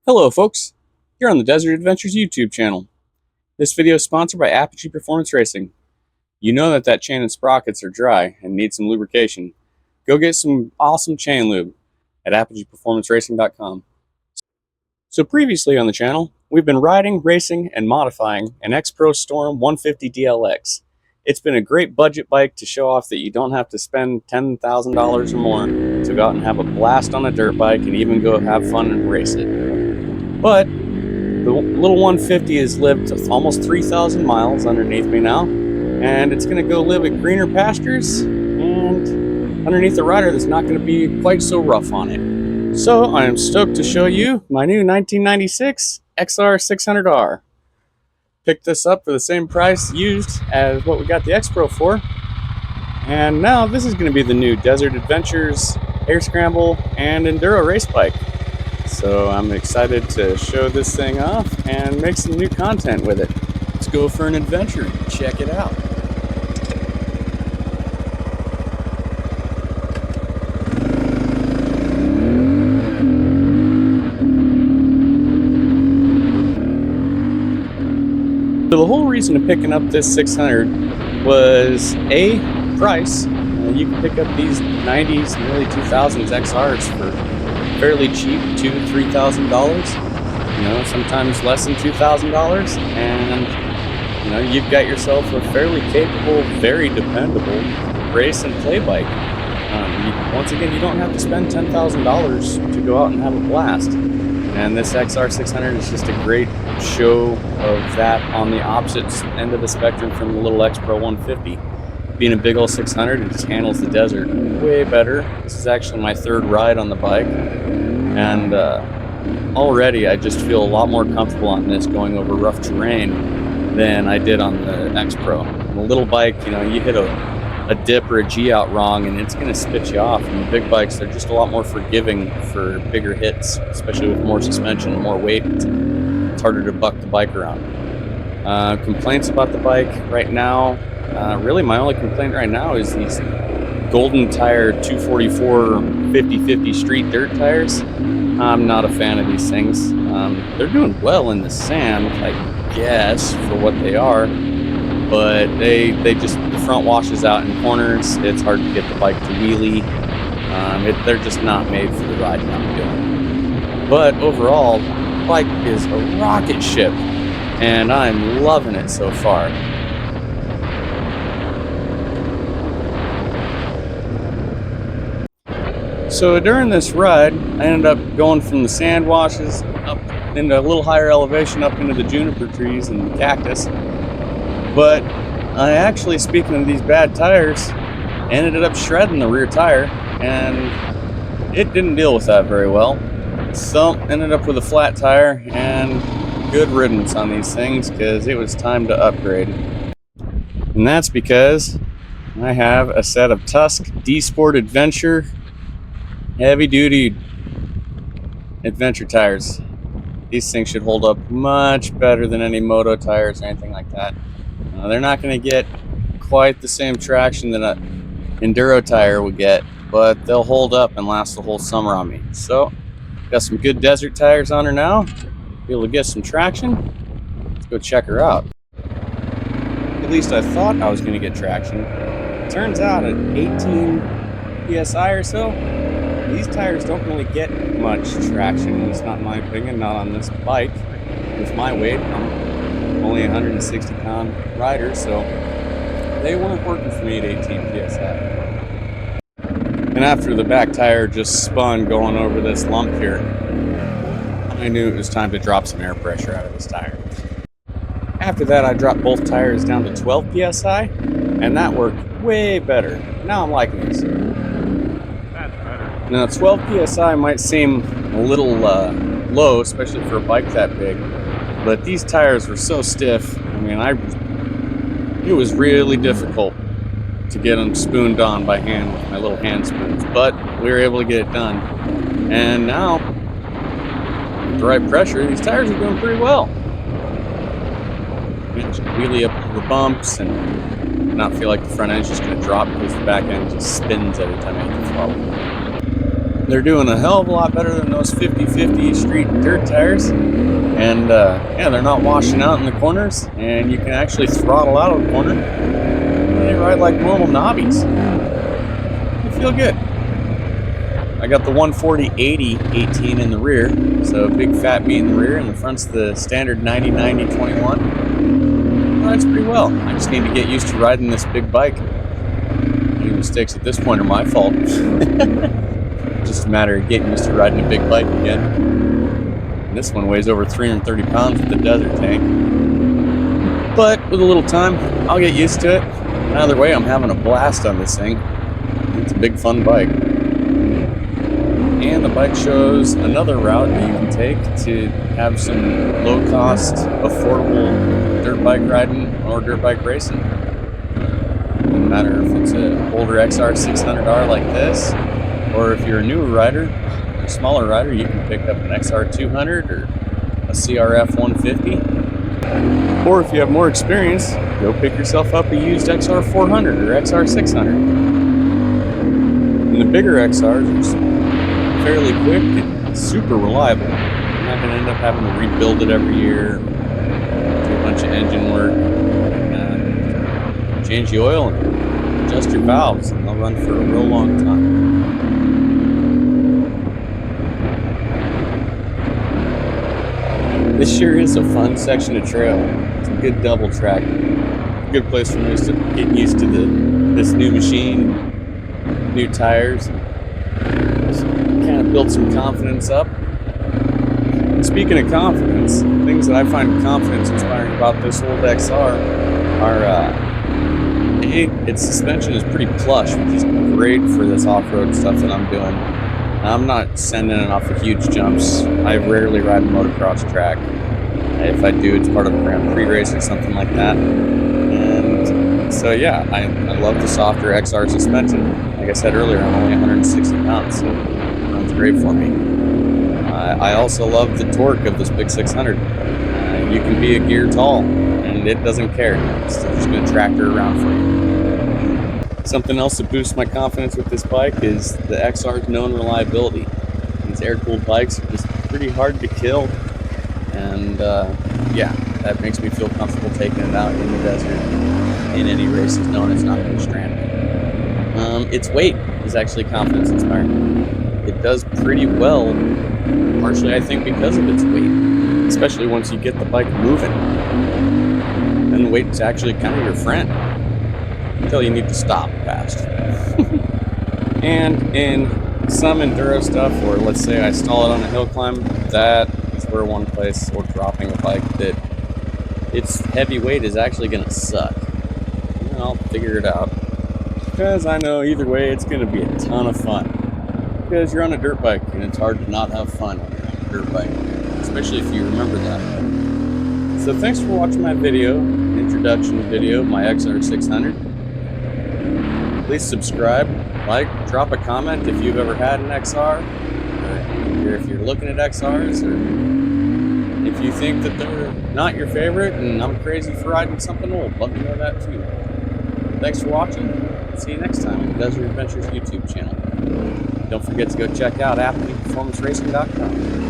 Hello folks, here on the Desert Adventures YouTube channel. This video is sponsored by Apogee Performance Racing. You know that chain and sprockets are dry and need some lubrication. Go get some awesome chain lube at apogeeperformanceracing.com. So previously on the channel, we've been riding, racing, and modifying an X-Pro Storm 150 DLX. It's been a great budget bike to show off that you don't have to spend $10,000 or more to go out and have a blast on a dirt bike and even go have fun and race it. But the little 150 has lived almost 3,000 miles underneath me now, and it's going to go live at greener pastures and underneath a rider that's not going to be quite so rough on it. So I am stoked to show you my new 1996 XR600R. Picked this up for the same price used as what we got the X-Pro for, and now this is going to be the new Desert Adventures Air Scramble and Enduro race bike. So I'm excited to show this thing off and make some new content with it. Let's go for an adventure and check it out. So the whole reason of picking up this 600 was A, price. You can pick up these 90s and early 2000s XRs for fairly cheap, $2,000-$3,000, sometimes less than $2,000, and you've got yourself a fairly capable, very dependable race and play bike. Once again, you don't have to spend $10,000 to go out and have a blast, and this XR600 is just a great show of that on the opposite end of the spectrum from the little X-Pro 150. Being a big old 600, it just handles the desert way better. This is actually my third ride on the bike, and already I just feel a lot more comfortable on this going over rough terrain than I did on the X-Pro. The little bike, you hit a dip or a G-out wrong and it's going to spit you off. And the big bikes, they're just a lot more forgiving for bigger hits, especially with more suspension and more weight. It's harder to buck the bike around. Complaints about the bike right now, really my only complaint right now is these Golden Tire 244 50/50 street dirt tires. I'm not a fan of these things. They're doing well in the sand, I guess, for what they are, but they just, the front washes out in corners. It's hard to get the bike to wheelie. They're just not made for the ride that I'm doing. But overall, the bike is a rocket ship, and I'm loving it so far. So during this ride, I ended up going from the sand washes up into a little higher elevation, up into the juniper trees and the cactus. But I actually, speaking of these bad tires, ended up shredding the rear tire, and it didn't deal with that very well. So ended up with a flat tire, and good riddance on these things because it was time to upgrade. And that's because I have a set of Tusk D-Sport Adventure heavy-duty adventure tires. These things should hold up much better than any moto tires or anything like that. They're not going to get quite the same traction that an enduro tire would get, but they'll hold up and last the whole summer on me. So, got some good desert tires on her now. Be able to get some traction. Let's go check her out. At least I thought I was going to get traction. Turns out at 18 PSI or so, these tires don't really get much traction, at least not in my opinion, not on this bike. With my weight, I'm only a 160-pound rider, so they weren't working for me at 18 PSI. And after the back tire just spun going over this lump here, I knew it was time to drop some air pressure out of this tire. After that, I dropped both tires down to 12 PSI, and that worked way better. Now I'm liking this. Now 12 PSI might seem a little low, especially for a bike that big, but these tires were so stiff. I mean, it was really difficult to get them spooned on by hand with my little hand spoons, but we were able to get it done. And now, with the right pressure, these tires are doing pretty well. You can wheelie up the bumps and not feel like the front end's just going to drop because the back end just spins every time I hit the throttle. They're doing a hell of a lot better than those 50/50 street dirt tires. And yeah, they're not washing out in the corners, and you can actually throttle out of the corner. And they ride like normal knobbies. You feel good. I got the 140/80 18 in the rear, so big fat B in the rear, and the front's the standard 90/90/21. Rides pretty well. I just need to get used to riding this big bike. Any mistakes at this point are my fault. Just a matter of getting used to riding a big bike again. And this one weighs over 330 pounds with the desert tank. But with a little time, I'll get used to it. Either way, I'm having a blast on this thing. It's a big fun bike. And the bike shows another route that you can take to have some low-cost, affordable dirt bike riding or dirt bike racing. No matter if it's an older XR600R like this, or if you're a newer rider, a smaller rider, you can pick up an XR200 or a CRF 150. Or if you have more experience, go pick yourself up a used XR400 or XR600. And the bigger XRs are fairly quick and super reliable. You're not going to end up having to rebuild it every year, do a bunch of engine work, change the oil and adjust your valves, and they'll run for a real long time. This sure is a fun section of trail. It's a good double track. A good place for me to get used to this new machine, new tires. Just kind of build some confidence up. And speaking of confidence, things that I find confidence inspiring about this old XR are its suspension is pretty plush, which is great for this off-road stuff that I'm doing. I'm not sending it off of huge jumps. I rarely ride a motocross track. If I do, it's part of a Grand Prix race or something like that. And so yeah, I love the softer XR suspension. Like I said earlier, I'm only 160 pounds, so it runs great for me. I also love the torque of this big 600. You can be a gear tall, and it doesn't care. It's just going to tractor around for you. Something else that boosts my confidence with this bike is the XR's known reliability. These air-cooled bikes are just pretty hard to kill, and yeah, that makes me feel comfortable taking it out in the desert in any races knowing it's not going to strand me. Its weight is actually confidence inspiring. It does pretty well, partially I think because of its weight, especially once you get the bike moving. Then the weight's actually kind of your friend until you need to stop fast. And in some enduro stuff, or let's say I stall it on a hill climb, that is where one place, or dropping a bike, that its heavy weight is actually going to suck. And I'll figure it out, because I know either way it's going to be a ton of fun. Because you're on a dirt bike, and it's hard to not have fun when you're on a dirt bike, especially if you remember that. So thanks for watching my video, introduction video of my XR600. Please subscribe, like, drop a comment if you've ever had an XR, or if you're looking at XRs, or if you think that they're not your favorite and I'm crazy for riding something old, let me know that too. Thanks for watching. See you next time on the Desert Adventures YouTube channel. Don't forget to go check out upandxracing.com.